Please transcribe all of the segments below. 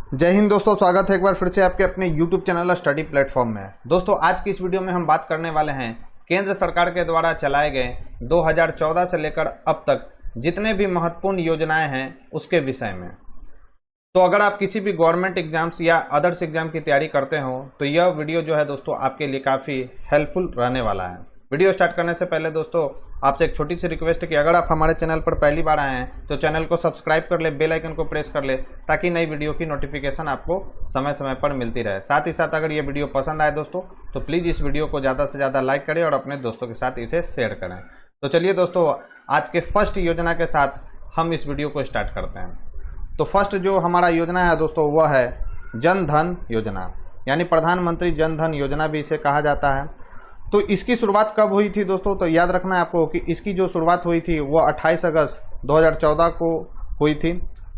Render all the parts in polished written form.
जय हिंद दोस्तों, स्वागत है एक बार फिर से आपके अपने YouTube चैनल स्टडी प्लेटफॉर्म में। दोस्तों आज की इस वीडियो में हम बात करने वाले हैं केंद्र सरकार के द्वारा चलाए गए 2014 से लेकर अब तक जितने भी महत्वपूर्ण योजनाएं हैं उसके विषय में। तो अगर आप किसी भी गवर्नमेंट एग्जाम्स या अदर्स एग्जाम की तैयारी करते हो तो यह वीडियो जो है दोस्तों आपके लिए काफ़ी हेल्पफुल रहने वाला है। वीडियो स्टार्ट करने से पहले दोस्तों आपसे एक छोटी सी रिक्वेस्ट है कि अगर आप हमारे चैनल पर पहली बार आए हैं तो चैनल को सब्सक्राइब कर ले, बेल आइकन को प्रेस कर ले ताकि नई वीडियो की नोटिफिकेशन आपको समय समय पर मिलती रहे। साथ ही साथ अगर ये वीडियो पसंद आए दोस्तों तो प्लीज़ इस वीडियो को ज़्यादा से ज़्यादा लाइक करें और अपने दोस्तों के साथ इसे शेयर करें। तो चलिए दोस्तों आज के फर्स्ट योजना के साथ हम इस वीडियो को स्टार्ट करते हैं। तो फर्स्ट जो हमारा योजना है दोस्तों वह है जन धन योजना, यानी प्रधानमंत्री जन धन योजना भी इसे कहा जाता है। तो इसकी शुरुआत कब हुई थी दोस्तों? तो याद रखना है आपको कि इसकी जो शुरुआत हुई थी वो 28 अगस्त 2014 को हुई थी।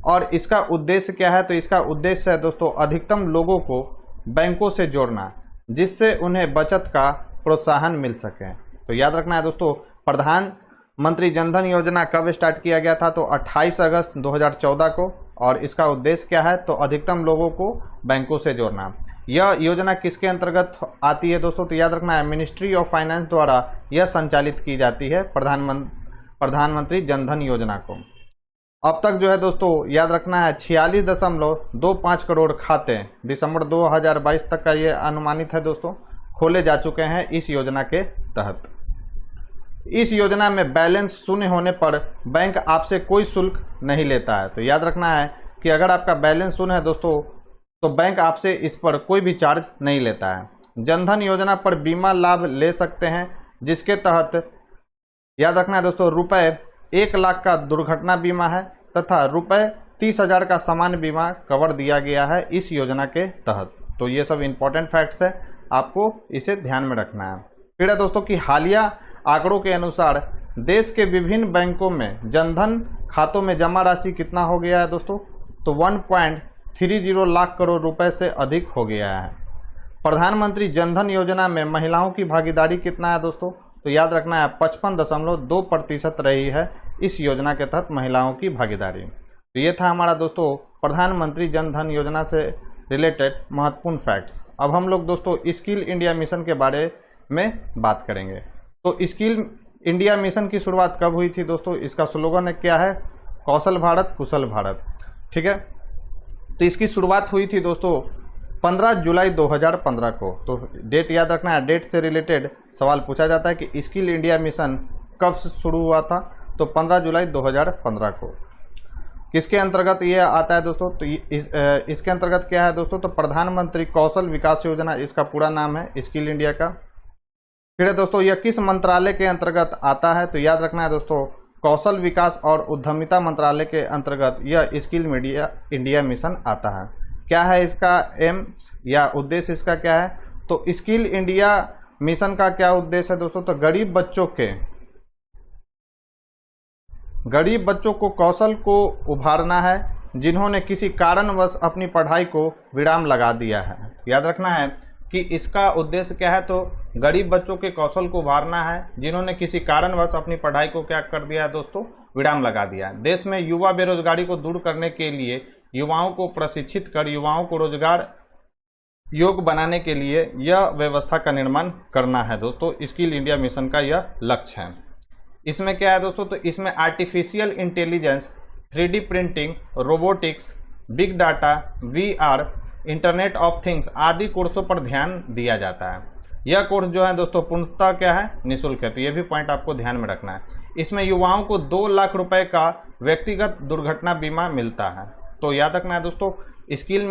और इसका उद्देश्य क्या है? तो इसका उद्देश्य है दोस्तों अधिकतम लोगों को बैंकों से जोड़ना जिससे उन्हें बचत का प्रोत्साहन मिल सके। तो याद रखना है दोस्तों प्रधानमंत्री जन धन योजना कब स्टार्ट किया गया था? तो 28 अगस्त 2014 को। और इसका उद्देश्य क्या है? तो अधिकतम लोगों को बैंकों से जोड़ना। यह योजना किसके अंतर्गत आती है दोस्तों? तो याद रखना है मिनिस्ट्री ऑफ फाइनेंस द्वारा यह संचालित की जाती है प्रधानमंत्री जन धन योजना को। अब तक जो है दोस्तों याद रखना है 46.25 करोड़ खाते दिसंबर 2022 तक का ये अनुमानित है दोस्तों खोले जा चुके हैं इस योजना के तहत। इस योजना में बैलेंस शून्य होने पर बैंक आपसे कोई शुल्क नहीं लेता है। तो याद रखना है कि अगर आपका बैलेंस शून्य है दोस्तों तो बैंक आपसे इस पर कोई भी चार्ज नहीं लेता है। जनधन योजना पर बीमा लाभ ले सकते हैं जिसके तहत याद रखना है दोस्तों रुपए 1 लाख का दुर्घटना बीमा है तथा रुपए 30,000 का सामान्य बीमा कवर दिया गया है इस योजना के तहत। तो ये सब इंपॉर्टेंट फैक्ट्स है, आपको इसे ध्यान में रखना है। फिर है दोस्तों कि हालिया आंकड़ों के अनुसार देश के विभिन्न बैंकों में जनधन खातों में जमा राशि कितना हो गया है दोस्तों? तो 1.30 लाख करोड़ रुपए से अधिक हो गया है। प्रधानमंत्री जनधन योजना में महिलाओं की भागीदारी कितना है दोस्तों? तो याद रखना है 55.2% रही है इस योजना के तहत महिलाओं की भागीदारी। तो ये था हमारा दोस्तों प्रधानमंत्री जनधन योजना से रिलेटेड महत्वपूर्ण फैक्ट्स। अब हम लोग दोस्तों स्किल इंडिया मिशन के बारे में बात करेंगे। तो स्किल इंडिया मिशन की शुरुआत कब हुई थी दोस्तों? इसका स्लोगन क्या है? कौशल भारत कुशल भारत। ठीक है, तो इसकी शुरुआत हुई थी दोस्तों 15 जुलाई 2015 को। तो डेट याद रखना है, डेट से रिलेटेड सवाल पूछा जाता है कि स्किल इंडिया मिशन कब से शुरू हुआ था? तो 15 जुलाई 2015 को। किसके अंतर्गत ये आता है दोस्तों? तो इसके अंतर्गत क्या है दोस्तों? तो प्रधानमंत्री कौशल विकास योजना इसका पूरा नाम है स्किल इंडिया का। फिर है दोस्तों यह किस मंत्रालय के अंतर्गत आता है? तो याद रखना है दोस्तों कौशल विकास और उद्यमिता मंत्रालय के अंतर्गत यह स्किल इंडिया मिशन आता है। क्या है इसका एम या उद्देश्य इसका क्या है? तो स्किल इंडिया मिशन का क्या उद्देश्य है दोस्तों? तो गरीब बच्चों को कौशल को उभारना है जिन्होंने किसी कारणवश अपनी पढ़ाई को विराम लगा दिया है। याद रखना है कि इसका उद्देश्य क्या है? तो गरीब बच्चों के कौशल को उभारना है जिन्होंने किसी कारणवश अपनी पढ़ाई को क्या कर दिया है दोस्तों? विराम लगा दिया। देश में युवा बेरोजगारी को दूर करने के लिए युवाओं को प्रशिक्षित कर युवाओं को रोजगार योग्य बनाने के लिए यह व्यवस्था का निर्माण करना है दोस्तों। स्किल इंडिया मिशन का यह लक्ष्य है। इसमें क्या है दोस्तों? तो इसमें artificial intelligence, 3D printing, robotics, big data, VR, internet of things आदि कोर्सों पर ध्यान दिया जाता है। यह कोर्स जो है दोस्तों पूर्णतः क्या है? निःशुल्क है। तो ये भी पॉइंट आपको ध्यान में रखना है। इसमें युवाओं को 2 लाख रुपए का व्यक्तिगत दुर्घटना बीमा मिलता है। तो याद रखना है दोस्तों स्किल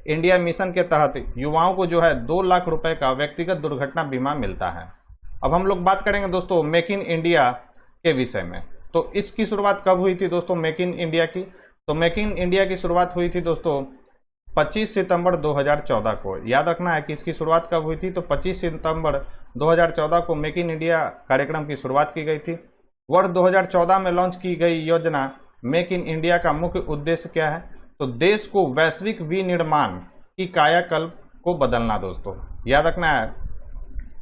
इंडिया मिशन के तहत युवाओं को जो है 2 लाख रुपए का व्यक्तिगत दुर्घटना बीमा मिलता है। अब हम लोग बात करेंगे दोस्तों मेक इन इंडिया के विषय में। तो इसकी शुरुआत कब हुई थी दोस्तों मेक इन इंडिया की? तो मेक इन इंडिया की शुरुआत हुई थी दोस्तों 25 सितंबर 2014 को। याद रखना है कि इसकी शुरुआत कब हुई थी? तो 25 सितंबर 2014 को मेक इन इंडिया कार्यक्रम की शुरुआत की गई थी। वर्ष 2014 में लॉन्च की गई योजना मेक इन इंडिया का मुख्य उद्देश्य क्या है? तो देश को वैश्विक विनिर्माण की कायाकल्प को बदलना दोस्तों। याद रखना है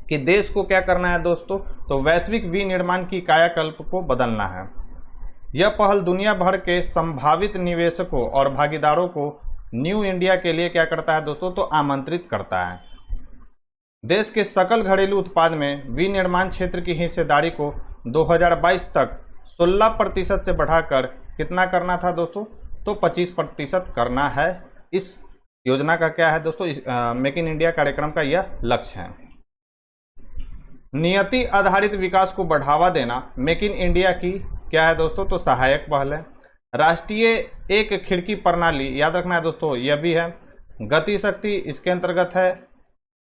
कि देश को क्या करना है दोस्तों? तो वैश्विक विनिर्माण की कायाकल्प को बदलना है। यह पहल दुनिया भर के संभावित निवेशकों और भागीदारों को न्यू इंडिया के लिए क्या करता है दोस्तों, तो आमंत्रित करता है। देश के सकल घरेलू उत्पाद में विनिर्माण क्षेत्र की हिस्सेदारी को 2022 तक 16% से बढ़ाकर कितना करना था दोस्तों, तो 25% करना है। इस योजना का क्या है दोस्तों, मेक इन इंडिया कार्यक्रम का यह लक्ष्य है। नियति आधारित विकास को बढ़ावा देना मेक इन इंडिया की क्या है दोस्तों, तो सहायक पहल है। राष्ट्रीय एक खिड़की प्रणाली याद रखना है दोस्तों, यह भी है। गति शक्ति इसके अंतर्गत है।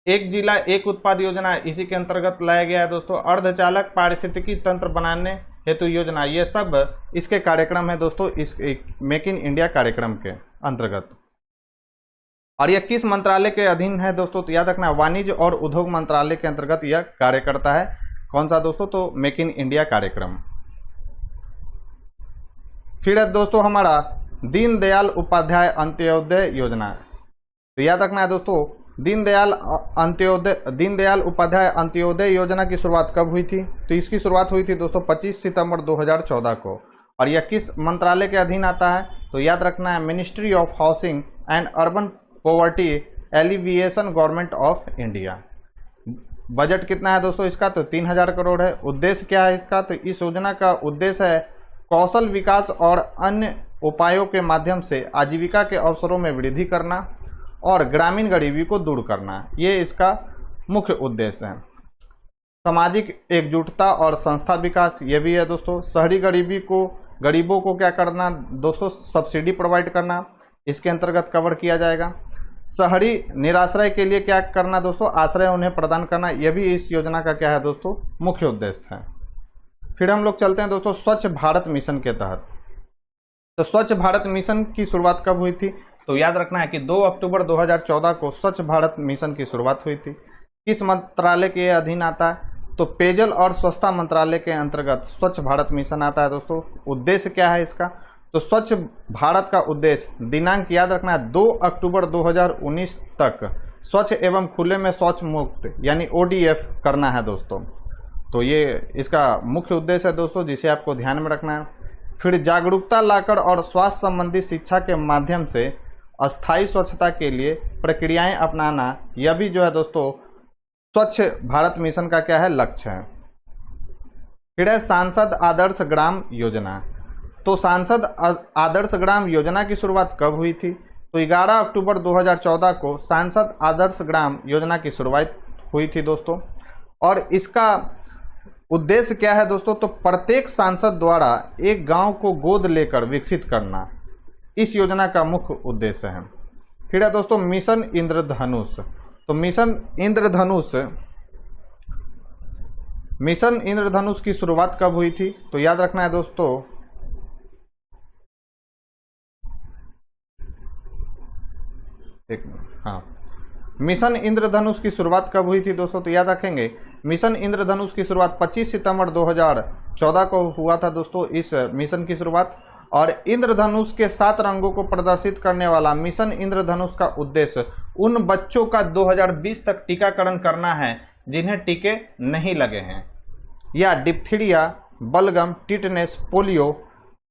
एक जिला एक उत्पाद योजना इसी के अंतर्गत लाया गया है दोस्तों। अर्धचालक पारिस्थितिकी तंत्र बनाने हेतु योजना, ये सब इसके कार्यक्रम है दोस्तों, इस मेक इन इंडिया कार्यक्रम के अंतर्गत। और यह किस मंत्रालय के अधीन है दोस्तों, तो याद रखना वाणिज्य और उद्योग मंत्रालय के अंतर्गत यह कार्य करता है। कौन सा दोस्तों, तो मेक इन इंडिया कार्यक्रम। फिर है दोस्तों हमारा दीनदयाल उपाध्याय अंत्योदय योजना। तो याद रखना है दोस्तों, दीनदयाल उपाध्याय अंत्योदय योजना की शुरुआत कब हुई थी, तो इसकी शुरुआत हुई थी दोस्तों 25 सितंबर 2014 को। और यह किस मंत्रालय के अधीन आता है, तो याद रखना है ministry of housing and urban poverty alleviation, government of India. Budget कितना है दोस्तों इसका, तो 3000 करोड़ है। उद्देश्य क्या है इसका, तो इस योजना का उद्देश्य है कौशल विकास और अन्य उपायों के माध्यम से आजीविका के अवसरों में वृद्धि करना और ग्रामीण गरीबी को दूर करना, ये इसका मुख्य उद्देश्य है। सामाजिक एकजुटता और संस्था विकास, ये भी है दोस्तों। शहरी गरीबों को क्या करना दोस्तों, सब्सिडी प्रोवाइड करना, इसके अंतर्गत कवर किया जाएगा। शहरी निराश्रय के लिए क्या करना दोस्तों, आश्रय उन्हें प्रदान करना, यह भी इस योजना का क्या है दोस्तों, मुख्य उद्देश्य है। फिर हम लोग चलते हैं दोस्तों स्वच्छ भारत मिशन के तहत। तो स्वच्छ भारत मिशन की शुरुआत कब हुई थी, तो याद रखना है कि 2 अक्टूबर 2014 को स्वच्छ भारत मिशन की शुरुआत हुई थी। किस मंत्रालय के अधीन आता है, तो पेयजल और स्वच्छता मंत्रालय के अंतर्गत स्वच्छ भारत मिशन आता है दोस्तों। उद्देश्य क्या है इसका, तो स्वच्छ भारत का उद्देश्य दिनांक याद रखना है 2 अक्टूबर 2019 तक स्वच्छ एवं खुले में शौच मुक्त यानी ODF करना है दोस्तों। तो ये इसका मुख्य उद्देश्य है दोस्तों, जिसे आपको ध्यान में रखना है। फिर जागरूकता लाकर और स्वास्थ्य संबंधी शिक्षा के माध्यम से अस्थायी स्वच्छता के लिए प्रक्रियाएं अपनाना, यह भी जो है दोस्तों स्वच्छ भारत मिशन का क्या है, लक्ष्य है। फिर है सांसद आदर्श ग्राम योजना। तो सांसद आदर्श ग्राम योजना की शुरुआत कब हुई थी, तो 11 अक्टूबर 2014 को सांसद आदर्श ग्राम योजना की शुरुआत हुई थी दोस्तों। और इसका उद्देश्य क्या है दोस्तों, तो प्रत्येक सांसद द्वारा एक गांव को गोद लेकर विकसित करना, इस योजना का मुख्य उद्देश्य है। फिर है दोस्तों मिशन इंद्रधनुष। तो मिशन इंद्रधनुष की शुरुआत कब हुई थी, तो याद रखना है दोस्तों मिशन इंद्रधनुष की शुरुआत कब हुई थी दोस्तों, तो याद रखेंगे मिशन इंद्रधनुष की शुरुआत 25 सितंबर 2014 को हुआ था दोस्तों, इस मिशन की शुरुआत। और इंद्रधनुष के 7 रंगों को प्रदर्शित करने वाला मिशन इंद्रधनुष का उद्देश्य उन बच्चों का 2020 तक टीकाकरण करना है जिन्हें टीके नहीं लगे हैं, या डिप्थीरिया, बलगम, टिटनेस, पोलियो,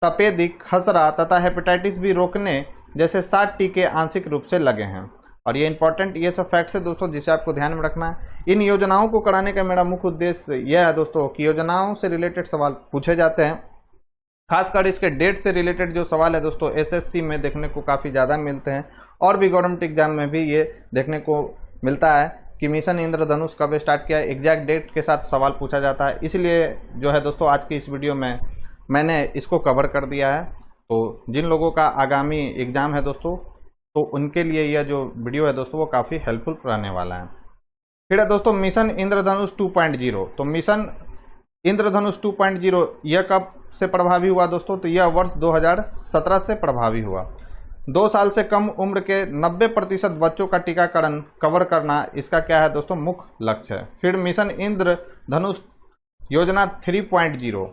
तपेदिक, खसरा तथा हेपेटाइटिस बी रोकने जैसे 7 टीके आंशिक रूप से लगे हैं। और ये इंपॉर्टेंट ये सब फैक्ट्स है दोस्तों, जिसे आपको ध्यान में रखना है। इन योजनाओं को कराने का मेरा मुख्य उद्देश्य यह है दोस्तों कि योजनाओं से रिलेटेड सवाल पूछे जाते हैं। खासकर इसके डेट से रिलेटेड जो सवाल है दोस्तों SSC में देखने को काफ़ी ज़्यादा मिलते हैं, और भी गवर्नमेंट एग्जाम में भी ये देखने को मिलता है कि मिशन इंद्रधनुष कब स्टार्ट किया है, एग्जैक्ट डेट के साथ सवाल पूछा जाता है। इसलिए जो है दोस्तों आज की इस वीडियो में मैंने इसको कवर कर दिया है। तो जिन लोगों का आगामी एग्ज़ाम है दोस्तों, तो उनके लिए यह जो वीडियो है दोस्तों वो काफ़ी हेल्पफुल रहने वाला है। फिर है दोस्तों मिशन इंद्रधनुष 2.0। तो मिशन इंद्रधनुष 2.0 यह कब से प्रभावी हुआ दोस्तों, तो यह वर्ष 2017 से प्रभावी हुआ। 2 साल से कम उम्र के 90% बच्चों का टीकाकरण कवर करना इसका क्या है दोस्तों, मुख्य लक्ष्य है। फिर मिशन इंद्रधनुष योजना 3.0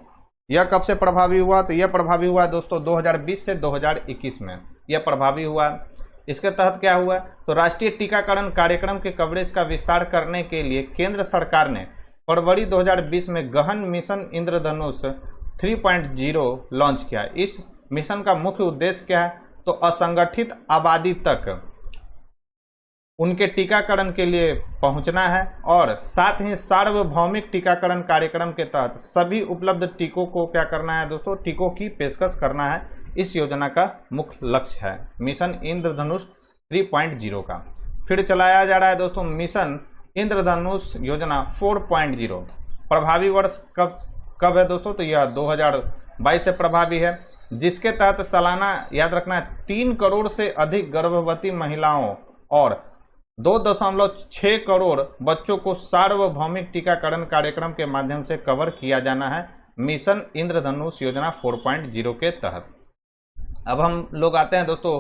यह कब से प्रभावी हुआ, तो यह प्रभावी हुआ दोस्तों 2020 से 2021 में यह प्रभावी हुआ। इसके तहत क्या हुआ, तो राष्ट्रीय टीकाकरण कार्यक्रम के कवरेज का विस्तार करने के लिए केंद्र सरकार ने फरवरी 2020 में गहन मिशन इंद्रधनुष 3.0 लॉन्च किया। इस मिशन का मुख्य उद्देश्य क्या है, तो असंगठित आबादी तक उनके टीकाकरण के लिए पहुंचना है और साथ ही सार्वभौमिक टीकाकरण कार्यक्रम के तहत सभी उपलब्ध टीकों को क्या करना है दोस्तों, टीकों की पेशकश करना है। इस योजना का मुख्य लक्ष्य है मिशन इंद्रधनुष 3.0 का। फिर चलाया जा रहा है दोस्तों मिशन इंद्रधनुष योजना 4.0। प्रभावी वर्ष कब है दोस्तों, तो यह 2022 से प्रभावी है, जिसके तहत सालाना याद रखना है 3 करोड़ से अधिक गर्भवती महिलाओं और 2.6 करोड़ बच्चों को सार्वभौमिक टीकाकरण कार्यक्रम के माध्यम से कवर किया जाना है मिशन इंद्रधनुष योजना 4.0 के तहत। अब हम लोग आते हैं दोस्तों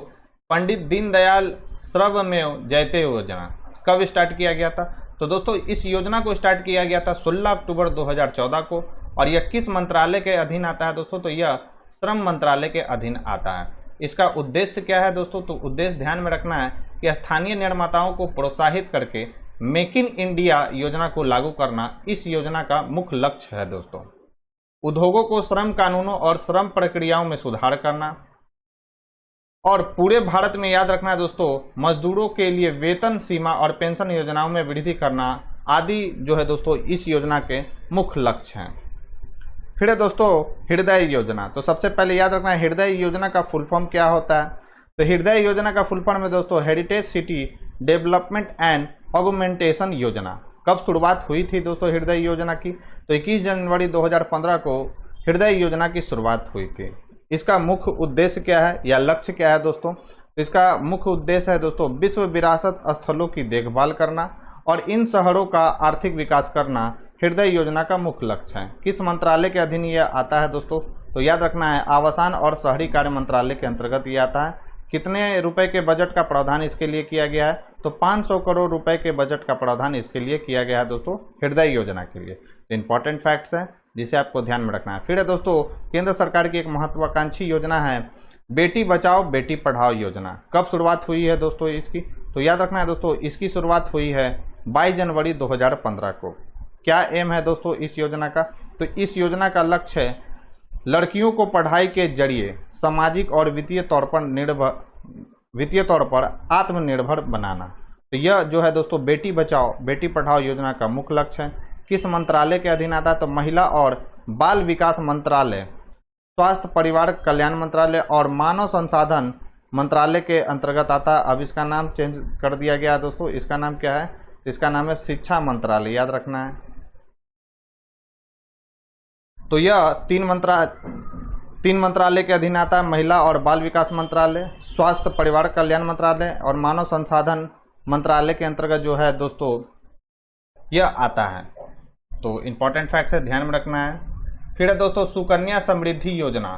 पंडित दीनदयाल श्रवमेव जयते योजना। कब स्टार्ट किया गया था, तो दोस्तों इस योजना को स्टार्ट किया गया था 16 अक्टूबर 2014 को। और यह किस मंत्रालय के अधीन आता है दोस्तों, तो यह श्रम मंत्रालय के अधीन आता है। इसका उद्देश्य क्या है दोस्तों, तो उद्देश्य ध्यान में रखना है कि स्थानीय निर्माताओं को प्रोत्साहित करके मेक इन इंडिया योजना को लागू करना इस योजना का मुख्य लक्ष्य है दोस्तों। उद्योगों को श्रम कानूनों और श्रम प्रक्रियाओं में सुधार करना और पूरे भारत में याद रखना है दोस्तों मजदूरों के लिए वेतन सीमा और पेंशन योजनाओं में वृद्धि करना आदि जो है दोस्तों इस योजना के मुख्य लक्ष्य हैं। फिर है दोस्तों हृदय योजना। तो सबसे पहले याद रखना है हृदय योजना का फुल फॉर्म क्या होता है, तो हृदय योजना का फुल फॉर्म है दोस्तों heritage city development and augmentation योजना। कब शुरुआत हुई थी दोस्तों हृदय योजना की, तो 21 जनवरी 2015 को हृदय योजना की शुरुआत हुई थी। इसका मुख्य उद्देश्य क्या है या लक्ष्य क्या है दोस्तों, तो इसका मुख्य उद्देश्य है दोस्तों विश्व विरासत स्थलों की देखभाल करना और इन शहरों का आर्थिक विकास करना हृदय योजना का मुख्य लक्ष्य है। किस मंत्रालय के अधीन यह आता है दोस्तों, तो याद रखना है आवासन और शहरी कार्य मंत्रालय के अंतर्गत ये आता है। कितने रुपए के बजट का प्रावधान इसके लिए किया गया है, तो 500 करोड़ रुपए के बजट का प्रावधान इसके लिए किया गया है दोस्तों हृदय योजना के लिए। तो इंपॉर्टेंट फैक्ट्स हैं जिसे आपको ध्यान में रखना है। फिर है दोस्तों केंद्र सरकार की एक महत्वाकांक्षी योजना है बेटी बचाओ बेटी पढ़ाओ योजना। कब शुरुआत हुई है दोस्तों इसकी, तो याद रखना है दोस्तों इसकी शुरुआत हुई है 22 जनवरी 2015 को। क्या एम है दोस्तों इस योजना का, तो इस योजना का लक्ष्य है लड़कियों को पढ़ाई के जरिए सामाजिक और वित्तीय तौर पर आत्मनिर्भर बनाना। तो यह जो है दोस्तों बेटी बचाओ बेटी पढ़ाओ योजना का मुख्य लक्ष्य है। किस मंत्रालय के अधीन आता है, तो महिला और बाल विकास मंत्रालय, स्वास्थ्य परिवार कल्याण मंत्रालय और मानव संसाधन मंत्रालय के अंतर्गत आता है। अब इसका नाम चेंज कर दिया गया है दोस्तों, इसका नाम क्या है, इसका नाम है शिक्षा मंत्रालय, याद रखना है। तो यह तीन मंत्रालय के अधीन आता है, महिला और बाल विकास मंत्रालय, स्वास्थ्य परिवार कल्याण मंत्रालय और मानव संसाधन मंत्रालय के अंतर्गत जो है दोस्तों यह आता है। तो इंपॉर्टेंट फैक्ट है, ध्यान में रखना है। फिर है दोस्तों सुकन्या समृद्धि योजना।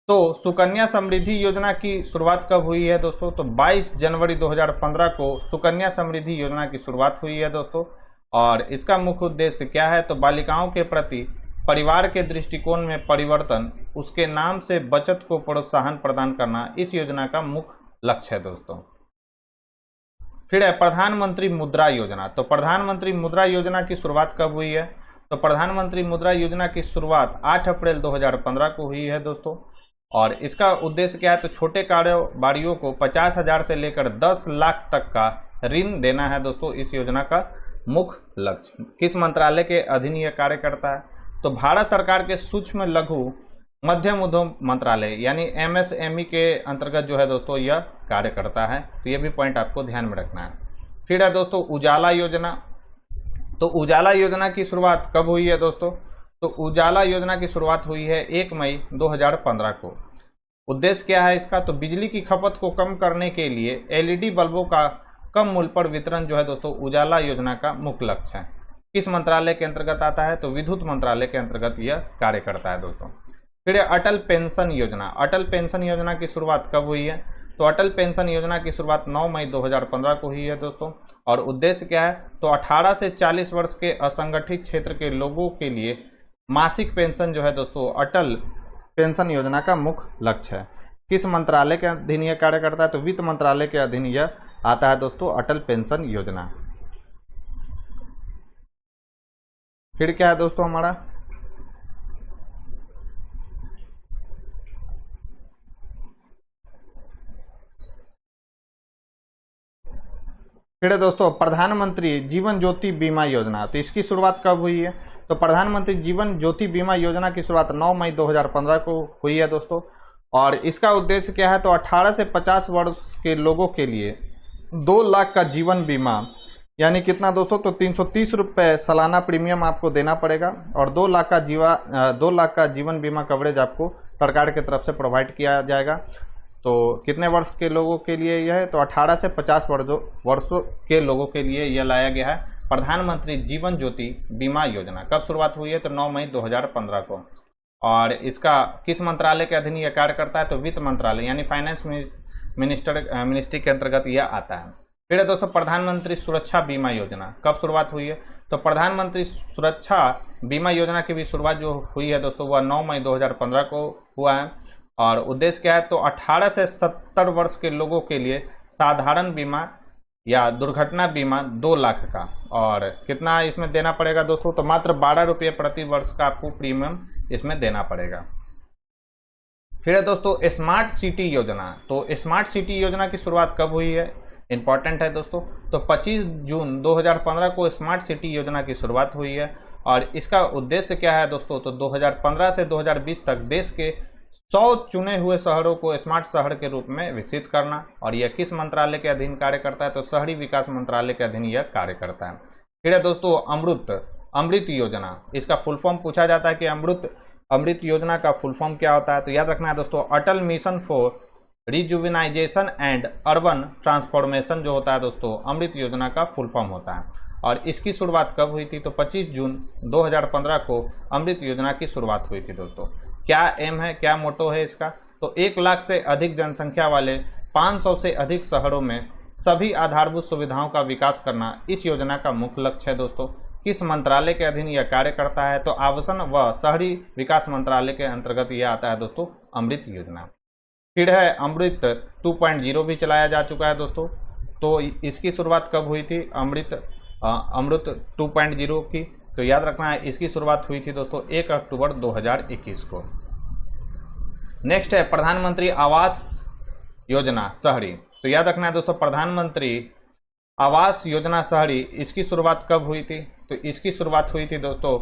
तो सुकन्या समृद्धि योजना की शुरुआत कब हुई है दोस्तों, तो 22 जनवरी 2015 को सुकन्या समृद्धि योजना की शुरुआत हुई है दोस्तों। और इसका मुख्य उद्देश्य क्या है, तो बालिकाओं के प्रति परिवार के दृष्टिकोण में परिवर्तन, उसके नाम से बचत को प्रोत्साहन प्रदान करना इस योजना का मुख्य लक्ष्य है दोस्तों। फिर है प्रधानमंत्री मुद्रा योजना। तो प्रधानमंत्री मुद्रा योजना की शुरुआत कब हुई है, तो प्रधानमंत्री मुद्रा योजना की शुरुआत 8 अप्रैल 2015 को हुई है दोस्तों। और इसका उद्देश्य क्या है, तो छोटे कारोबारियों को 50,000 से लेकर 10 लाख तक का ऋण देना है दोस्तों इस योजना का मुख्य लक्ष्य। किस मंत्रालय के अधीन यह कार्य करता है, तो भारत सरकार के सूक्ष्म लघु मध्यम उद्यम मंत्रालय यानी MSME के अंतर्गत जो है दोस्तों यह कार्य करता है। तो ये भी पॉइंट आपको ध्यान में रखना है। फिर है दोस्तों उजाला योजना। तो उजाला योजना की शुरुआत कब हुई है दोस्तों, तो उजाला योजना की शुरुआत हुई है 1 मई 2015 को। उद्देश्य क्या है इसका, तो बिजली की खपत को कम करने के लिए LED बल्बों का कम मूल्य पर वितरण जो है दोस्तों उजाला योजना का मुख्य लक्ष्य है। किस मंत्रालय के अंतर्गत आता है, तो विद्युत मंत्रालय के अंतर्गत यह कार्य करता है दोस्तों। फिर अटल पेंशन योजना। अटल पेंशन योजना की शुरुआत कब हुई है, तो अटल पेंशन योजना की शुरुआत 9 मई 2015 को हुई है दोस्तों। और उद्देश्य क्या है, तो 18 से 40 वर्ष के असंगठित क्षेत्र के लोगों के लिए मासिक पेंशन जो है दोस्तों अटल पेंशन योजना का मुख्य लक्ष्य है। किस मंत्रालय के अधीन यह कार्य करता है, तो वित्त मंत्रालय के अधीन यह आता है दोस्तों अटल पेंशन योजना। फिर क्या है दोस्तों हमारा फिर है दोस्तों प्रधानमंत्री जीवन ज्योति बीमा योजना। तो इसकी शुरुआत कब हुई है? तो प्रधानमंत्री जीवन ज्योति बीमा योजना की शुरुआत 9 मई 2015 को हुई है दोस्तों। और इसका उद्देश्य क्या है? तो 18 से 50 वर्ष के लोगों के लिए 2 लाख का जीवन बीमा, यानी कितना दोस्तों? तो 330 रुपये सालाना प्रीमियम आपको देना पड़ेगा और 2 लाख का जीवन बीमा कवरेज आपको सरकार की तरफ से प्रोवाइड किया जाएगा। तो कितने वर्ष के लोगों के लिए यह है? तो 18 से 50 वर्षों के लोगों के लिए यह लाया गया है प्रधानमंत्री जीवन ज्योति बीमा योजना। कब शुरुआत हुई है? तो 9 मई 2015 को। और इसका किस मंत्रालय के अधीन यह कार्य करता है? तो वित्त मंत्रालय यानी फाइनेंस मिनिस्ट्री के अंतर्गत यह आता है। फिर है दोस्तों प्रधानमंत्री सुरक्षा बीमा योजना। कब शुरुआत हुई है? तो प्रधानमंत्री सुरक्षा बीमा योजना की भी शुरुआत जो हुई है दोस्तों वह 9 मई 2015 को हुआ है। और उद्देश्य क्या है? तो 18 से 70 वर्ष के लोगों के लिए साधारण बीमा या दुर्घटना बीमा 2 लाख का। और कितना इसमें देना पड़ेगा दोस्तों? तो मात्र 12 रुपये प्रति वर्ष का आपको प्रीमियम इसमें देना पड़ेगा। फिर है दोस्तों स्मार्ट सिटी योजना। तो स्मार्ट सिटी योजना की शुरुआत कब हुई है? इंपॉर्टेंट है दोस्तों। तो 25 जून 2015 को स्मार्ट सिटी योजना की शुरुआत हुई है। और इसका उद्देश्य क्या है दोस्तों? तो 2015 से 2020 तक देश के 100 चुने हुए शहरों को स्मार्ट शहर के रूप में विकसित करना। और यह किस मंत्रालय के अधीन कार्य करता है? तो शहरी विकास मंत्रालय के अधीन यह कार्य करता है। फिर है दोस्तों अमृत योजना। इसका फुल फॉर्म पूछा जाता है कि अमृत योजना का फुल फॉर्म क्या होता है? तो याद रखना है दोस्तों Atal mission for rejuvenation and urban transformation जो होता है दोस्तों अमृत योजना का फुल फॉर्म होता है। और इसकी शुरुआत कब हुई थी? तो 25 जून 2015 को अमृत योजना की शुरुआत हुई थी दोस्तों। क्या एम है, क्या मोटो है इसका? तो 1 लाख से अधिक जनसंख्या वाले 500 से अधिक शहरों में सभी आधारभूत सुविधाओं का विकास करना इस योजना का मुख्य लक्ष्य है दोस्तों। किस मंत्रालय के अधीन यह कार्य करता है? तो आवासन व शहरी विकास मंत्रालय के अंतर्गत यह आता है दोस्तों अमृत योजना। फिर है अमृत 2.0 भी चलाया जा चुका है दोस्तों। तो इसकी शुरुआत कब हुई थी अमृत 2.0 की? तो याद रखना है इसकी शुरुआत हुई थी दोस्तों 1 अक्टूबर 2021 को। नेक्स्ट है प्रधानमंत्री आवास योजना शहरी। तो याद रखना है दोस्तों प्रधानमंत्री आवास योजना शहरी, इसकी शुरुआत कब हुई थी? तो इसकी शुरुआत हुई थी दोस्तों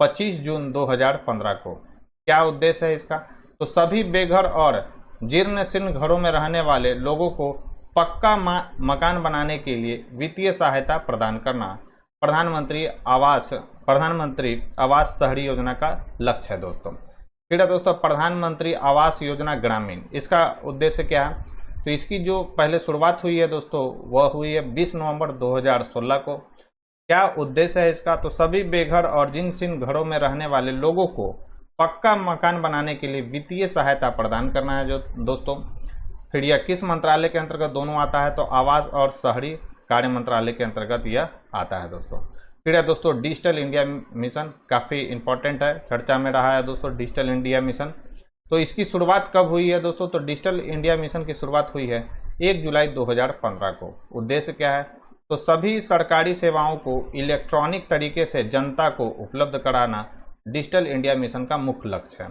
25 जून 2015 को। क्या उद्देश्य है इसका? तो सभी बेघर और जीर्ण शीर्ण घरों में रहने वाले लोगों को पक्का मकान बनाने के लिए वित्तीय सहायता प्रदान करना प्रधानमंत्री आवास शहरी योजना का लक्ष्य है दोस्तों। फिर है दोस्तों प्रधानमंत्री आवास योजना ग्रामीण। इसका उद्देश्य क्या है? तो इसकी जो पहले शुरुआत हुई है दोस्तों वह हुई है 20 नवंबर 2016 को। क्या उद्देश्य है इसका? तो सभी बेघर और जीर्ण शीर्ण घरों में रहने वाले लोगों को पक्का मकान बनाने के लिए वित्तीय सहायता प्रदान करना है जो दोस्तों। फिर यह किस मंत्रालय के अंतर्गत दोनों आता है? तो आवास और शहरी कार्य मंत्रालय के अंतर्गत यह आता है दोस्तों। फिर है दोस्तों डिजिटल इंडिया मिशन, काफ़ी इंपॉर्टेंट है, चर्चा में रहा है दोस्तों डिजिटल इंडिया मिशन। तो इसकी शुरुआत कब हुई है दोस्तों? तो डिजिटल इंडिया मिशन की शुरुआत हुई है 1 जुलाई 2015 को। उद्देश्य क्या है? तो सभी सरकारी सेवाओं को इलेक्ट्रॉनिक तरीके से जनता को उपलब्ध कराना डिजिटल इंडिया मिशन का मुख्य लक्ष्य है।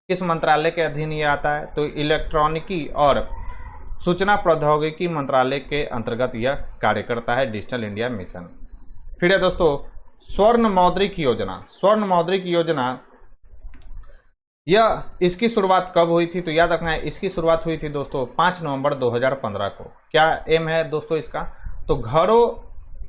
किस मंत्रालय के अधीन ये आता है? तो इलेक्ट्रॉनिकी और सूचना प्रौद्योगिकी मंत्रालय के अंतर्गत यह कार्य करता है डिजिटल इंडिया मिशन। फिर है दोस्तों स्वर्ण मौद्रिक योजना। स्वर्ण मौद्रिक योजना यह इसकी शुरुआत कब हुई थी? तो याद रखना है इसकी शुरुआत हुई थी दोस्तों 5 नवंबर 2015 को। क्या एम है दोस्तों इसका? तो घरों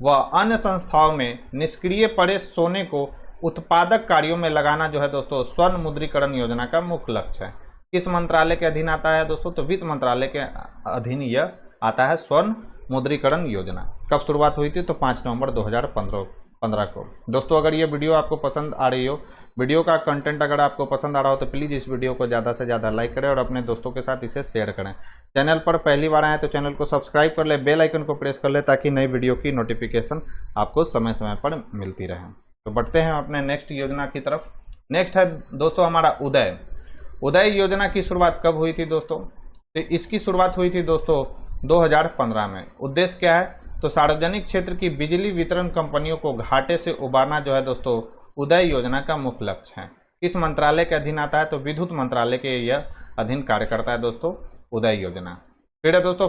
व अन्य संस्थाओं में निष्क्रिय पड़े सोने को उत्पादक कार्यों में लगाना जो है दोस्तों स्वर्ण मुद्रीकरण योजना का मुख्य लक्ष्य है। किस मंत्रालय के अधीन आता है दोस्तों? तो वित्त मंत्रालय के अधीन यह आता है स्वर्ण मुद्रीकरण योजना। कब शुरुआत हुई थी? तो 5 नवंबर 2015 को। दोस्तों अगर ये वीडियो आपको पसंद आ रही हो, वीडियो का कंटेंट अगर आपको पसंद आ रहा हो तो प्लीज़ इस वीडियो को ज़्यादा से ज़्यादा लाइक करें और अपने दोस्तों के साथ इसे शेयर करें। चैनल पर पहली बार आए तो चैनल को सब्सक्राइब कर ले, बेल आइकन को प्रेस कर ले ताकि नई वीडियो की नोटिफिकेशन आपको समय समय पर मिलती रहे। तो बढ़ते हैं अपने नेक्स्ट योजना की तरफ। नेक्स्ट है दोस्तों हमारा उदय योजना की शुरुआत कब हुई थी दोस्तों? तो इसकी शुरुआत हुई थी दोस्तों 2015 में। उद्देश्य क्या है? तो सार्वजनिक क्षेत्र की बिजली वितरण कंपनियों को घाटे से उबारना जो है दोस्तों उदय योजना का मुख्य लक्ष्य है। किस मंत्रालय के अधीन आता है? तो विद्युत मंत्रालय के यह अधीन कार्य करता है दोस्तों उदय योजना। फिर है दोस्तों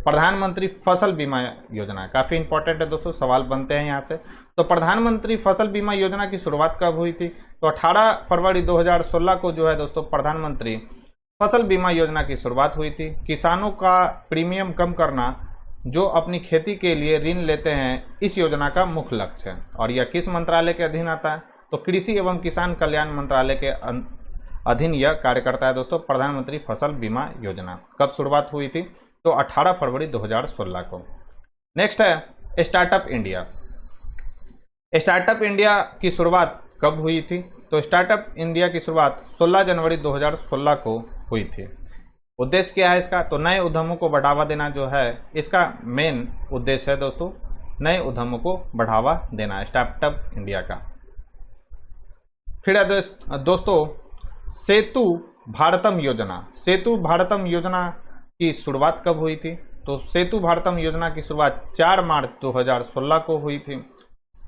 प्रधानमंत्री फसल बीमा योजना काफी इंपॉर्टेंट है दोस्तों, सवाल बनते हैं यहाँ से। तो प्रधानमंत्री फसल बीमा योजना की शुरुआत कब हुई थी? तो 18 फरवरी 2016 को जो है दोस्तों प्रधानमंत्री फसल बीमा योजना की शुरुआत हुई थी। किसानों का प्रीमियम कम करना जो अपनी खेती के लिए ऋण लेते हैं, इस योजना का मुख्य लक्ष्य है। और यह किस मंत्रालय के अधीन आता है? तो कृषि एवं किसान कल्याण मंत्रालय के अधीन यह कार्य करता है दोस्तों, प्रधानमंत्री फसल बीमा योजना। कब शुरुआत हुई थी? तो 18 फरवरी 2016 को। नेक्स्ट है स्टार्टअप इंडिया। स्टार्टअप इंडिया की शुरुआत कब हुई थी? तो स्टार्टअप इंडिया की शुरुआत 16 जनवरी 2016 को हुई थी। उद्देश्य क्या है इसका? तो नए उद्यमों को बढ़ावा देना जो है इसका मेन उद्देश्य है दोस्तों, नए उद्यमों को बढ़ावा देना स्टार्टअप इंडिया का। फिर है दोस्तों सेतु भारतम योजना। सेतु भारतम योजना की शुरुआत कब हुई थी? तो सेतु भारतम योजना की शुरुआत 4 मार्च 2016 को हुई थी।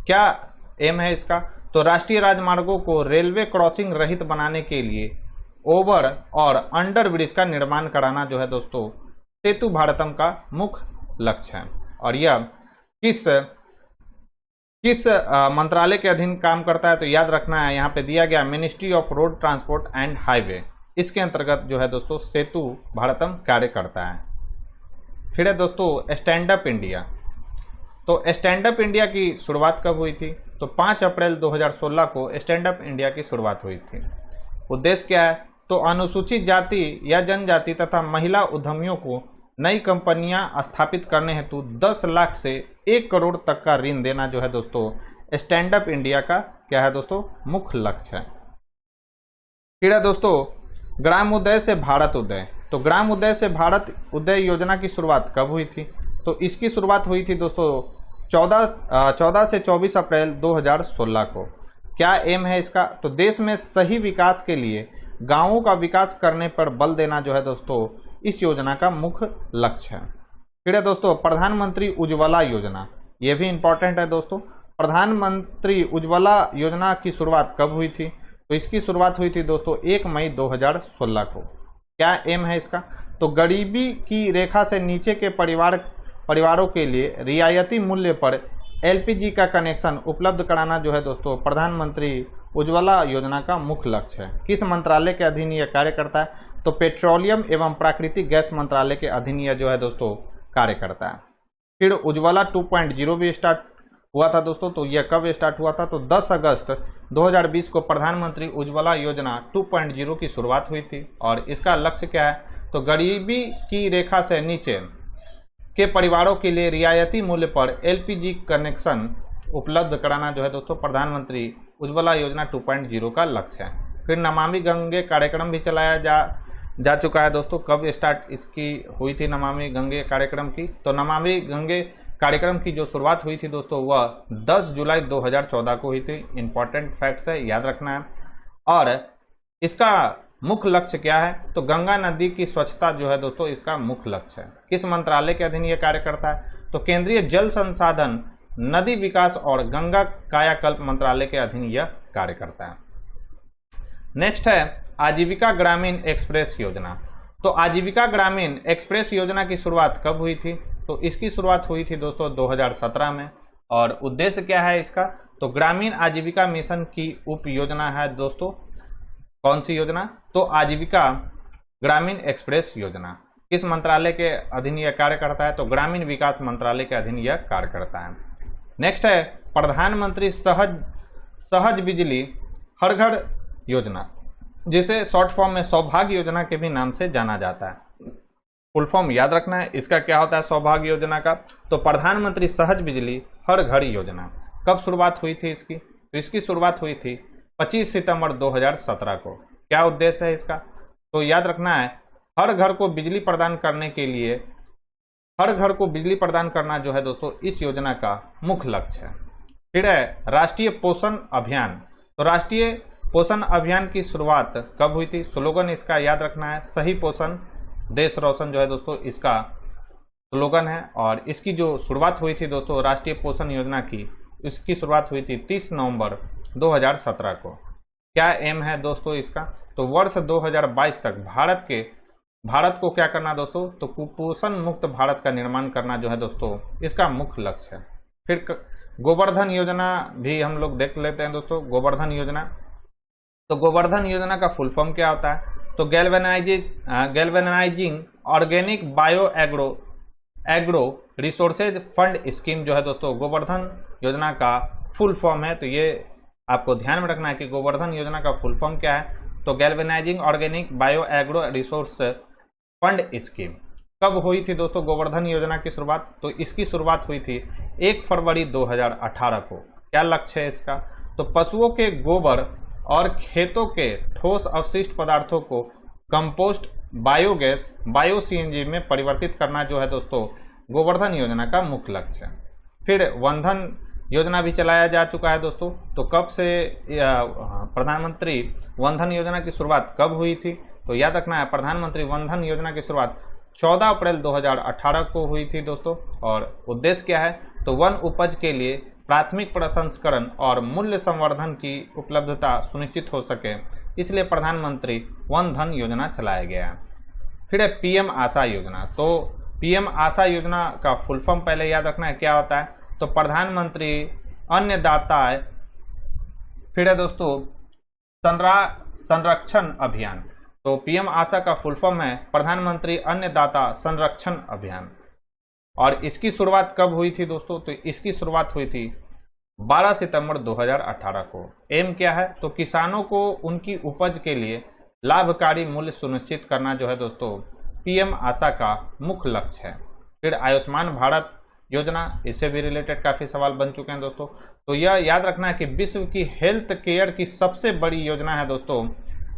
क्या एम है इसका? तो राष्ट्रीय राजमार्गों को रेलवे क्रॉसिंग रहित बनाने के लिए ओवर और अंडर ब्रिज का निर्माण कराना जो है दोस्तों सेतु भारतम का मुख्य लक्ष्य है। और यह किस मंत्रालय के अधीन काम करता है? तो याद रखना है, यहाँ पे दिया गया ministry of road transport and highway, इसके अंतर्गत जो है दोस्तों सेतु भारतम कार्य करता है। फिर है दोस्तों स्टैंड अप इंडिया। तो स्टैंड अप इंडिया की शुरुआत कब हुई थी? तो 5 अप्रैल 2016 को स्टैंड अप इंडिया की शुरुआत हुई थी। उद्देश्य क्या है? तो अनुसूचित जाति या जनजाति तथा महिला उद्यमियों को नई कंपनियां स्थापित करने हेतु 10 लाख से 1 करोड़ तक का ऋण देना जो है दोस्तों स्टैंड अप इंडिया का क्या है दोस्तों मुख्य लक्ष्य है। फिर है दोस्तों ग्राम उदय से भारत उदय। तो ग्राम उदय से भारत उदय योजना की शुरुआत कब हुई थी? तो इसकी शुरुआत हुई थी दोस्तों 14 से 24 अप्रैल 2016 को। क्या एम है इसका? तो देश में सही विकास के लिए गांवों का विकास करने पर बल देना जो है दोस्तों इस योजना का मुख्य लक्ष्य है। फिर है दोस्तों प्रधानमंत्री उज्ज्वला योजना। यह भी इंपॉर्टेंट है दोस्तों। प्रधानमंत्री उज्ज्वला योजना की शुरुआत कब हुई थी? तो इसकी शुरुआत हुई थी दोस्तों 1 मई 2016 को। क्या एम है इसका? तो गरीबी की रेखा से नीचे के परिवारों के लिए रियायती मूल्य पर एलपीजी का कनेक्शन उपलब्ध कराना जो है दोस्तों प्रधानमंत्री उज्ज्वला योजना का मुख्य लक्ष्य है। किस मंत्रालय के अधीन यह कार्य करता है? तो पेट्रोलियम एवं प्राकृतिक गैस मंत्रालय के अधीन यह जो है दोस्तों कार्य करता है। फिर उज्ज्वला 2.0 भी स्टार्ट हुआ था दोस्तों। तो यह कब स्टार्ट हुआ था? तो 10 अगस्त 2020 को प्रधानमंत्री उज्ज्वला योजना 2.0 की शुरुआत हुई थी। और इसका लक्ष्य क्या है? तो गरीबी की रेखा से नीचे के परिवारों के लिए रियायती मूल्य पर एलपीजी कनेक्शन उपलब्ध कराना जो है दोस्तों प्रधानमंत्री उज्ज्वला योजना 2.0 का लक्ष्य है। फिर नमामि गंगे कार्यक्रम भी चलाया जा चुका है दोस्तों। कब स्टार्ट इसकी हुई थी नमामि गंगे कार्यक्रम की? तो नमामि गंगे कार्यक्रम की जो शुरुआत हुई थी दोस्तों वह 10 जुलाई 2014 को हुई थी। इंपॉर्टेंट फैक्ट्स है, याद रखना है। और इसका मुख्य लक्ष्य क्या है? तो गंगा नदी की स्वच्छता जो है दोस्तों इसका मुख्य लक्ष्य है। किस मंत्रालय के अधीन यह कार्य करता है? तो केंद्रीय जल संसाधन, नदी विकास और गंगा कायाकल्प मंत्रालय के अधीन यह कार्य करता है। नेक्स्ट है आजीविका ग्रामीण एक्सप्रेस योजना। तो आजीविका ग्रामीण एक्सप्रेस योजना की शुरुआत कब हुई थी? तो इसकी शुरुआत हुई थी दोस्तों 2017 में। और उद्देश्य क्या है इसका? तो ग्रामीण आजीविका मिशन की उप योजना है दोस्तों। कौन सी योजना? तो आजीविका ग्रामीण एक्सप्रेस योजना। किस मंत्रालय के अधीन यह कार्य करता है? तो ग्रामीण विकास मंत्रालय के अधीन यह कार्य करता है। नेक्स्ट है प्रधानमंत्री सहज बिजली हर घर योजना, जिसे शॉर्ट फॉर्म में सौभाग्य योजना के भी नाम से जाना जाता है। फुल फॉर्म याद रखना है इसका क्या होता है सौभाग्य योजना का? तो प्रधानमंत्री सहज बिजली हर घर योजना। कब शुरुआत हुई थी इसकी? तो इसकी शुरुआत हुई थी 25 सितंबर 2017 को। क्या उद्देश्य है इसका? तो याद रखना है हर घर को बिजली प्रदान करने के लिए, हर घर को बिजली प्रदान करना जो है दोस्तों इस योजना का मुख्य लक्ष्य है। फिर है राष्ट्रीय पोषण अभियान। तो राष्ट्रीय पोषण अभियान की शुरुआत कब हुई थी? स्लोगन इसका याद रखना है, सही पोषण देश रोशन जो है दोस्तों इसका स्लोगन है। और इसकी जो शुरुआत हुई थी दोस्तों राष्ट्रीय पोषण योजना की, इसकी शुरुआत हुई थी 30 नवंबर 2017 को। क्या एम है दोस्तों इसका? तो वर्ष 2022 तक भारत के भारत को क्या करना दोस्तों, तो कुपोषण मुक्त भारत का निर्माण करना जो है दोस्तों इसका मुख्य लक्ष्य है। फिर गोवर्धन योजना भी हम लोग देख लेते हैं दोस्तों। गोवर्धन योजना, तो गोवर्धन योजना का फुल फॉर्म क्या होता है, तो galvanising organic bio agro resources fund scheme जो है दोस्तों गोवर्धन योजना का फुल फॉर्म है। तो ये आपको ध्यान में रखना है कि गोवर्धन योजना का फुल फॉर्म क्या है, तो galvanising organic bio agro resource fund scheme. कब हुई थी दोस्तों गोवर्धन योजना की शुरुआत, तो इसकी शुरुआत हुई थी 1 फरवरी 2018 को। क्या लक्ष्य है इसका, तो पशुओं के गोबर और खेतों के ठोस अवशिष्ट पदार्थों को कंपोस्ट, बायोगैस, बायो सीएनजी में परिवर्तित करना जो है दोस्तों गोवर्धन योजना का मुख्य लक्ष्य है। फिर वंधन योजना भी चलाया जा चुका है दोस्तों। तो कब से प्रधानमंत्री वंधन योजना की शुरुआत कब हुई थी, तो याद रखना है प्रधानमंत्री वंधन योजना की शुरुआत 14 अप्रैल 2018 को हुई थी दोस्तों। और उद्देश्य क्या है, तो वन उपज के लिए प्राथमिक प्रसंस्करण और मूल्य संवर्धन की उपलब्धता सुनिश्चित हो सके, इसलिए प्रधानमंत्री वन धन योजना चलाया गया है। फिर है पीएम आशा योजना। तो पीएम आशा योजना का फुल फॉर्म पहले याद रखना है क्या होता है, तो प्रधानमंत्री अन्नदाता। फिर है दोस्तों संरक्षण अभियान। तो पीएम आशा का फुल फॉर्म है प्रधानमंत्री अन्नदाता संरक्षण अभियान। और इसकी शुरुआत कब हुई थी दोस्तों, तो इसकी शुरुआत हुई थी 12 सितंबर 2018 को। एम क्या है, तो किसानों को उनकी उपज के लिए लाभकारी मूल्य सुनिश्चित करना जो है दोस्तों पीएम आशा का मुख्य लक्ष्य है। फिर आयुष्मान भारत योजना, इससे भी रिलेटेड काफी सवाल बन चुके हैं दोस्तों। तो यह याद रखना है कि विश्व की हेल्थ केयर की सबसे बड़ी योजना है दोस्तों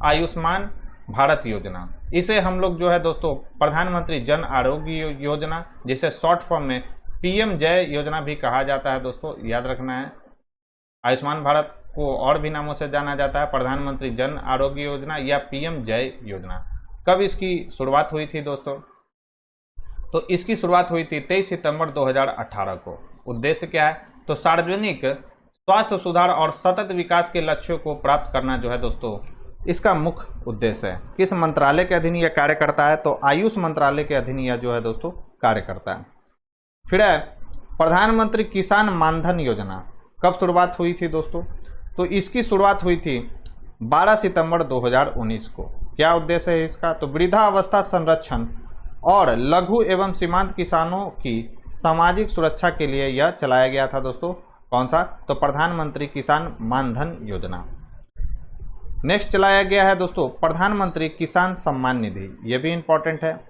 आयुष्मान भारत योजना। इसे हम लोग जो है दोस्तों प्रधानमंत्री जन आरोग्य योजना, जिसे शॉर्ट फॉर्म में पीएम जय योजना भी कहा जाता है दोस्तों, याद रखना है। आयुष्मान भारत को और भी नामों से जाना जाता है, प्रधानमंत्री जन आरोग्य योजना या पीएम जय योजना। कब इसकी शुरुआत हुई थी दोस्तों, तो इसकी शुरुआत हुई थी 23 सितंबर 2018 को। उद्देश्य क्या है, तो सार्वजनिक स्वास्थ्य सुधार और सतत विकास के लक्ष्यों को प्राप्त करना जो है दोस्तों इसका मुख्य उद्देश्य है। किस मंत्रालय के अधीन यह कार्य करता है, तो आयुष मंत्रालय के अधीन यह जो है दोस्तों कार्य करता है। फिर है प्रधानमंत्री किसान मानधन योजना। कब शुरुआत हुई थी दोस्तों, तो इसकी शुरुआत हुई थी 12 सितंबर 2019 को। क्या उद्देश्य है इसका, तो वृद्धावस्था संरक्षण और लघु एवं सीमांत किसानों की सामाजिक सुरक्षा के लिए यह चलाया गया था दोस्तों। कौन सा, तो प्रधानमंत्री किसान मानधन योजना। नेक्स्ट चलाया गया है दोस्तों प्रधानमंत्री किसान सम्मान निधि। यह भी इंपॉर्टेंट है।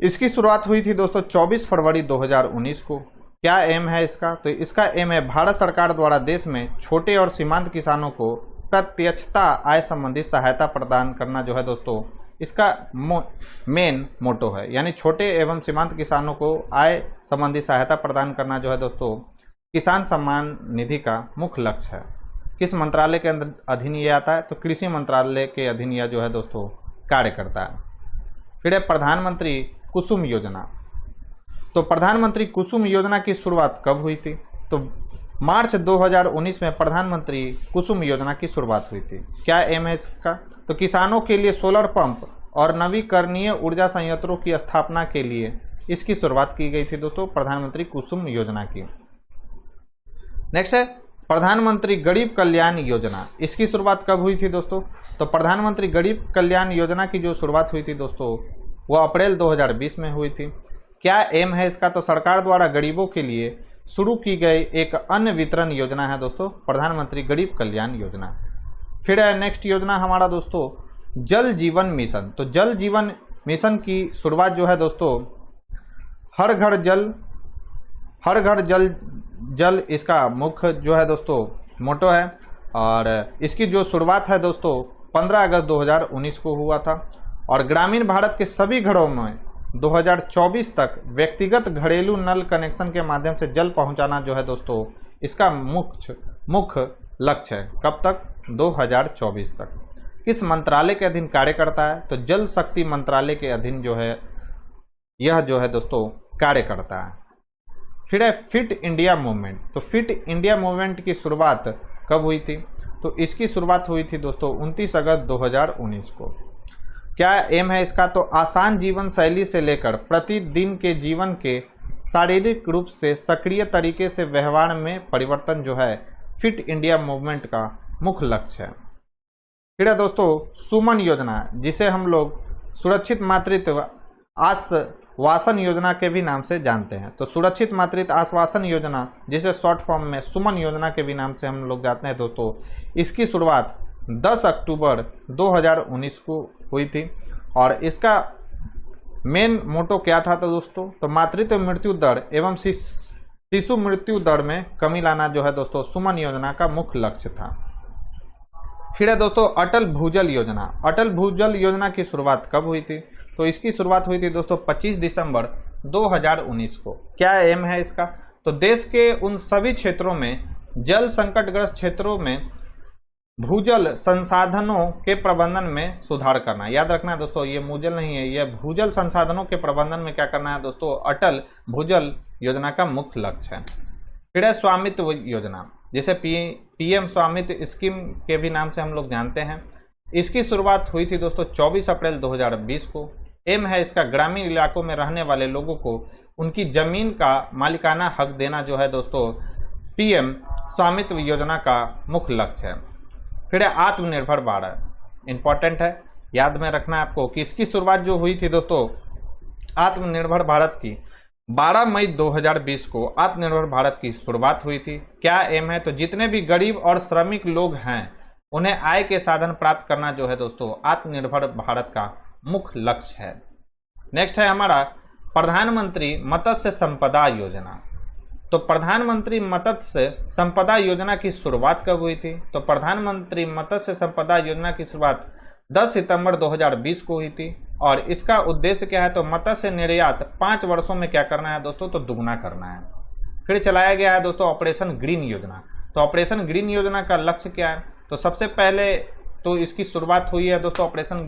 इसकी शुरुआत हुई थी दोस्तों 24 फरवरी 2019 को। क्या एम है इसका, तो इसका एम है भारत सरकार द्वारा देश में छोटे और सीमांत किसानों को प्रत्यक्षता आय संबंधी सहायता प्रदान करना जो है दोस्तों इसका मेन मोटो है। यानी छोटे एवं सीमांत किसानों को आय संबंधी सहायता प्रदान करना जो है दोस्तों किसान सम्मान निधि का मुख्य लक्ष्य है। किस मंत्रालय के अधीन ये आता है, तो कृषि मंत्रालय के अधीन यह जो है दोस्तों कार्य करता है। फिर है प्रधानमंत्री कुसुम योजना। तो प्रधानमंत्री कुसुम योजना की शुरुआत कब हुई थी, तो मार्च 2019 में प्रधानमंत्री कुसुम योजना की शुरुआत हुई थी। क्या एम है इसका, तो किसानों के लिए सोलर पंप और नवीकरणीय ऊर्जा संयंत्रों की स्थापना के लिए इसकी शुरुआत की गई थी दोस्तों प्रधानमंत्री कुसुम योजना की। नेक्स्ट है प्रधानमंत्री गरीब कल्याण योजना। इसकी शुरुआत कब हुई थी दोस्तों, तो प्रधानमंत्री गरीब कल्याण योजना की जो शुरुआत हुई थी दोस्तों वो अप्रैल 2020 में हुई थी। क्या एम है इसका, तो सरकार द्वारा गरीबों के लिए शुरू की गई एक अन्य वितरण योजना है दोस्तों प्रधानमंत्री गरीब कल्याण योजना। फिर है नेक्स्ट योजना हमारा दोस्तों जल जीवन मिशन। तो जल जीवन मिशन की शुरुआत जो है दोस्तों हर घर जल इसका मुख्य जो है दोस्तों मोटो है। और इसकी जो शुरुआत है दोस्तों 15 अगस्त 2019 को हुआ था। और ग्रामीण भारत के सभी घरों में 2024 तक व्यक्तिगत घरेलू नल कनेक्शन के माध्यम से जल पहुंचाना जो है दोस्तों इसका मुख्य लक्ष्य है। कब तक, 2024 तक। किस मंत्रालय के अधीन कार्य करता है, तो जल शक्ति मंत्रालय के अधीन जो है यह जो है दोस्तों कार्य करता है। फिर है फिट इंडिया मूवमेंट। तो फिट इंडिया मूवमेंट की शुरुआत कब हुई थी, तो इसकी शुरुआत हुई थी दोस्तों 29 अगस्त 2019 को। क्या एम है इसका? तो आसान जीवन शैली से लेकर प्रतिदिन के जीवन के शारीरिक रूप से सक्रिय तरीके से व्यवहार में परिवर्तन जो है फिट इंडिया मूवमेंट का मुख्य लक्ष्य है। फिर है दोस्तों सुमन योजना, जिसे हम लोग सुरक्षित मातृत्व आश्वासन योजना के भी नाम से जानते हैं। तो सुरक्षित मातृत्व आश्वासन योजना, जिसे शॉर्ट फॉर्म में सुमन योजना के भी नाम से हम लोग जानते हैं दोस्तों, इसकी शुरुआत 10 अक्टूबर 2019 को हुई थी। और इसका मेन मोटो क्या था तो दोस्तों, तो मातृत्व मृत्यु दर एवं शिशु मृत्यु दर में कमी लाना जो है दोस्तों सुमन योजना का मुख्य लक्ष्य था। फिर है दोस्तों अटल भूजल योजना। अटल भूजल योजना की शुरुआत कब हुई थी? तो इसकी शुरुआत हुई थी दोस्तों 25 दिसंबर 2019 को। क्या एम है इसका? तो देश के उन सभी क्षेत्रों में जल संकटग्रस्त क्षेत्रों में भूजल संसाधनों के प्रबंधन में सुधार करना। याद रखना दोस्तों, ये भूजल नहीं है, ये भूजल संसाधनों के प्रबंधन में क्या करना है दोस्तों, अटल भूजल योजना का मुख्य लक्ष्य है। फिर है स्वामित्व योजना, जिसे पीएम स्वामित्व स्कीम के भी नाम से हम लोग जानते हैं। इसकी शुरुआत हुई थी दोस्तों 24 अप्रैल 2020 को। एम है इसका ग्रामीण इलाकों में रहने वाले लोगों को उनकी जमीन का मालिकाना हक देना जो है दोस्तों पीएम स्वामित्व योजना का मुख्य लक्ष्य है। फिर है आत्मनिर्भर भारत, इंपॉर्टेंट है, याद में रखना है आपको कि इसकी शुरुआत जो हुई थी दोस्तों आत्मनिर्भर भारत की 12 मई 2020 को आत्मनिर्भर भारत की शुरुआत हुई थी। क्या एम है? तो जितने भी गरीब और श्रमिक लोग हैं उन्हें आय के साधन प्राप्त करना जो है दोस्तों आत्मनिर्भर भारत का मुख्य लक्ष्य है। नेक्स्ट है हमारा प्रधानमंत्री मत्स्य संपदा योजना। तो प्रधानमंत्री मत्स्य संपदा योजना की शुरुआत कब हुई थी? तो प्रधानमंत्री मत्स्य संपदा योजना की शुरुआत 10 सितंबर 2020 को हुई थी। और इसका उद्देश्य क्या है? तो मत्स्य निर्यात 5 वर्षों में क्या करना है दोस्तों, तो दुगना करना है। फिर चलाया गया है दोस्तों ऑपरेशन ग्रीन योजना। तो ऑपरेशन ग्रीन योजना का लक्ष्य क्या है? तो सबसे पहले तो इसकी शुरुआत हुई है दोस्तों ऑपरेशन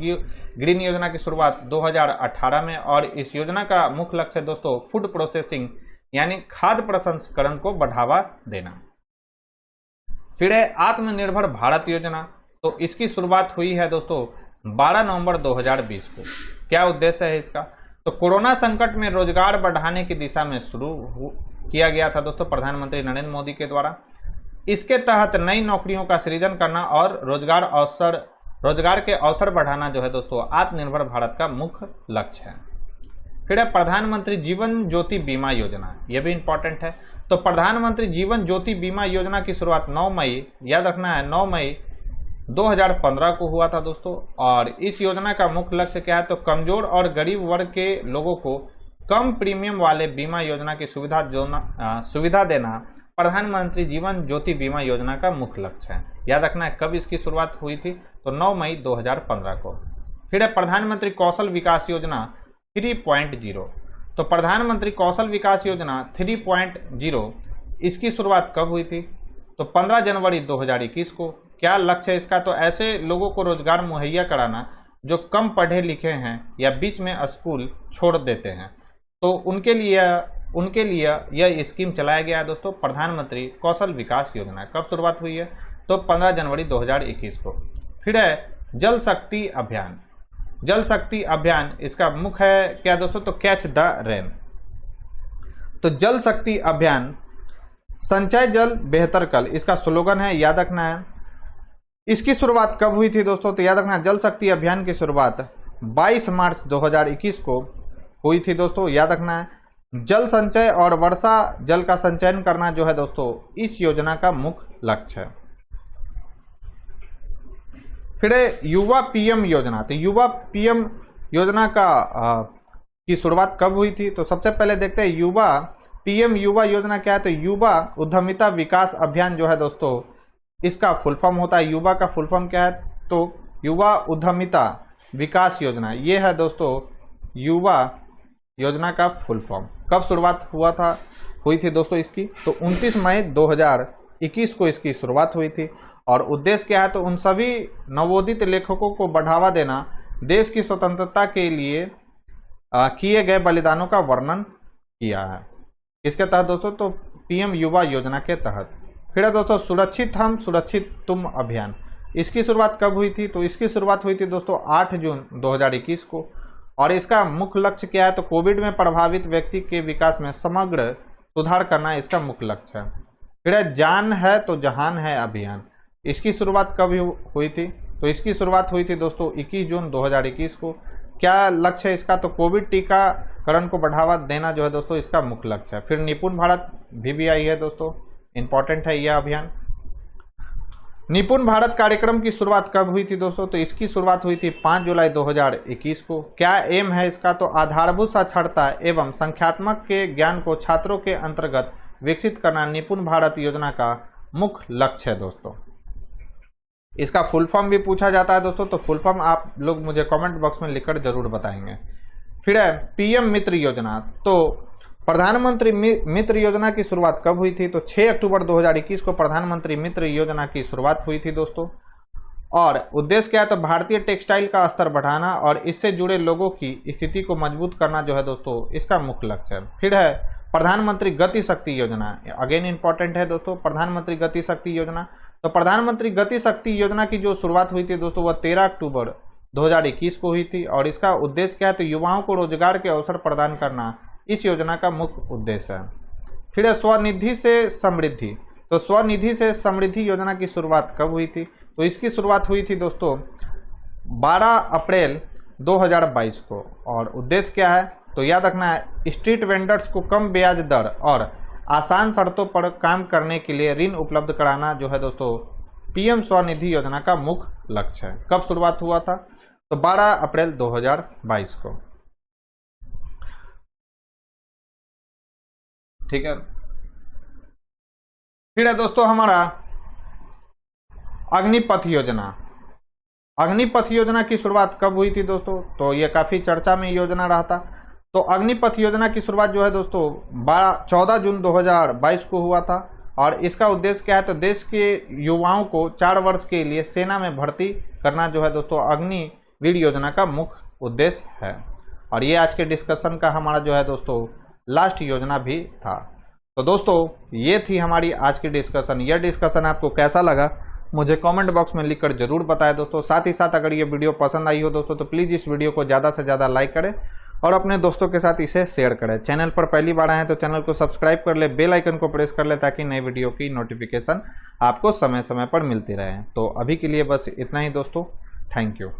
ग्रीन योजना की शुरुआत 2018 में। और इस योजना का मुख्य लक्ष्य है दोस्तों फूड प्रोसेसिंग यानी खाद्य प्रसंस्करण को बढ़ावा देना। फिर है आत्मनिर्भर भारत योजना। तो इसकी शुरुआत हुई है दोस्तों 12 नवंबर 2020 को। क्या उद्देश्य है इसका? तो कोरोना संकट में रोजगार बढ़ाने की दिशा में शुरू किया गया था दोस्तों प्रधानमंत्री नरेंद्र मोदी के द्वारा। इसके तहत नई नौकरियों का सृजन करना और रोजगार के अवसर बढ़ाना जो है दोस्तों आत्मनिर्भर भारत का मुख्य लक्ष्य है। फिर है प्रधानमंत्री जीवन ज्योति बीमा योजना, यह भी इंपॉर्टेंट है। तो प्रधानमंत्री जीवन ज्योति बीमा योजना की शुरुआत 9 मई, याद रखना है 9 मई 2015 को हुआ था दोस्तों। और इस योजना का मुख्य लक्ष्य क्या है? तो कमजोर और गरीब वर्ग के लोगों को कम प्रीमियम वाले बीमा योजना की सुविधा देना प्रधानमंत्री जीवन ज्योति बीमा योजना का मुख्य लक्ष्य है। याद रखना है कब इसकी शुरुआत हुई थी? तो 9 मई 2015 को। फिर है प्रधानमंत्री कौशल विकास योजना 3.0। तो प्रधानमंत्री कौशल विकास योजना 3.0 इसकी शुरुआत कब हुई थी? तो 15 जनवरी 2021 को। क्या लक्ष्य है इसका? तो ऐसे लोगों को रोजगार मुहैया कराना जो कम पढ़े लिखे हैं या बीच में स्कूल छोड़ देते हैं, तो उनके लिए यह स्कीम चलाया गया है दोस्तों प्रधानमंत्री कौशल विकास योजना। कब शुरुआत हुई है? तो 15 जनवरी 2021 को। फिर है जल शक्ति अभियान। जल शक्ति अभियान इसका मुख्य है क्या दोस्तों? तो कैच द रेन। तो जल शक्ति अभियान संचय जल बेहतर कल इसका स्लोगन है, याद रखना है। इसकी शुरुआत कब हुई थी दोस्तों? तो याद रखना जल शक्ति अभियान की शुरुआत 22 मार्च 2021 को हुई थी दोस्तों, याद रखना है। जल संचय और वर्षा जल का संचयन करना जो है दोस्तों इस योजना का मुख्य लक्ष्य है। फिर युवा पीएम योजना। तो युवा पीएम योजना की शुरुआत कब हुई थी? तो सबसे पहले देखते हैं युवा पीएम युवा योजना क्या है। तो युवा उद्यमिता विकास अभियान जो है दोस्तों इसका फुल फॉर्म होता है। युवा का फुल फॉर्म क्या है? तो युवा उद्यमिता विकास योजना, ये है दोस्तों युवा योजना का फुल फॉर्म। कब शुरुआत हुई थी दोस्तों इसकी? तो 29 मई 2021 को इसकी शुरुआत हुई थी। और उद्देश्य क्या है? तो उन सभी नवोदित लेखकों को बढ़ावा देना, देश की स्वतंत्रता के लिए किए गए बलिदानों का वर्णन किया है। इसके तहत दोस्तों तो पीएम युवा योजना के तहत। फिर है दोस्तों सुरक्षित हम सुरक्षित तुम अभियान। इसकी शुरुआत कब हुई थी? तो इसकी शुरुआत हुई थी दोस्तों 8 जून 2021 को। और इसका मुख्य लक्ष्य क्या है? तो कोविड में प्रभावित व्यक्ति के विकास में समग्र सुधार करना इसका मुख्य लक्ष्य है। फिर है जान है तो जहान है अभियान। इसकी शुरुआत कब हुई थी? तो इसकी शुरुआत हुई थी दोस्तों 21 जून 2021 को। क्या लक्ष्य है इसका? तो कोविड टीकाकरण को बढ़ावा देना जो है दोस्तों इसका मुख्य लक्ष्य है। फिर निपुण भारत VBI है दोस्तों, इंपॉर्टेंट है यह अभियान। निपुण भारत कार्यक्रम की शुरुआत कब हुई थी दोस्तों? तो इसकी शुरुआत हुई थी 5 जुलाई 2021 को। क्या एम है इसका? तो आधारभूत साक्षरता एवं संख्यात्मक के ज्ञान को छात्रों के अंतर्गत विकसित करना निपुण भारत योजना का मुख्य लक्ष्य है दोस्तों। इसका फुल फॉर्म भी पूछा जाता है दोस्तों, तो फुल फॉर्म आप लोग मुझे कमेंट बॉक्स में लिखकर जरूर बताएंगे। फिर है PM मित्र योजना। तो प्रधानमंत्री मित्र योजना की शुरुआत कब हुई थी? तो 6 अक्टूबर 2021 को प्रधानमंत्री मित्र योजना की शुरुआत हुई थी दोस्तों। और उद्देश्य क्या है? तो भारतीय टेक्सटाइल का स्तर बढ़ाना और इससे जुड़े लोगों की स्थिति को मजबूत करना जो है दोस्तों इसका मुख्य लक्ष्य है। फिर है प्रधानमंत्री गति शक्ति योजना, अगेन इंपॉर्टेंट है दोस्तों, प्रधानमंत्री गति शक्ति योजना। तो प्रधानमंत्री गति शक्ति योजना की जो शुरुआत हुई थी दोस्तों वह 13 अक्टूबर 2021 को हुई थी। और इसका उद्देश्य क्या है? तो युवाओं को रोजगार के अवसर प्रदान करना इस योजना का मुख्य उद्देश्य है। फिर है स्वनिधि से समृद्धि। तो स्वनिधि से समृद्धि योजना की शुरुआत कब हुई थी? तो इसकी शुरुआत हुई थी दोस्तों 12 अप्रैल 2022 को। और उद्देश्य क्या है? तो याद रखना है, स्ट्रीट वेंडर्स को कम ब्याज दर और आसान शर्तों पर काम करने के लिए ऋण उपलब्ध कराना जो है दोस्तों PM स्वनिधि योजना का मुख्य लक्ष्य है। कब शुरुआत हुआ था? तो 12 अप्रैल 2022 को। ठीक है। फिर है दोस्तों हमारा अग्निपथ योजना। अग्निपथ योजना की शुरुआत कब हुई थी दोस्तों? तो ये काफी चर्चा में योजना रहा था। तो अग्निपथ योजना की शुरुआत जो है दोस्तों 14 जून 2022 को हुआ था। और इसका उद्देश्य क्या है? तो देश के युवाओं को 4 वर्ष के लिए सेना में भर्ती करना जो है दोस्तों अग्निवीर योजना का मुख्य उद्देश्य है। और ये आज के डिस्कशन का हमारा जो है दोस्तों लास्ट योजना भी था। तो दोस्तों ये थी हमारी आज की डिस्कशन। यह डिस्कशन आपको कैसा लगा मुझे कमेंट बॉक्स में लिखकर जरूर बताएं दोस्तों। साथ ही साथ अगर ये वीडियो पसंद आई हो दोस्तों तो प्लीज़ इस वीडियो को ज़्यादा से ज़्यादा लाइक करें और अपने दोस्तों के साथ इसे शेयर करें। चैनल पर पहली बार आए हैं तो चैनल को सब्सक्राइब कर ले, बेल आइकन को प्रेस कर ले ताकि नई वीडियो की नोटिफिकेशन आपको समय समय पर मिलती रहे। तो अभी के लिए बस इतना ही दोस्तों, थैंक यू।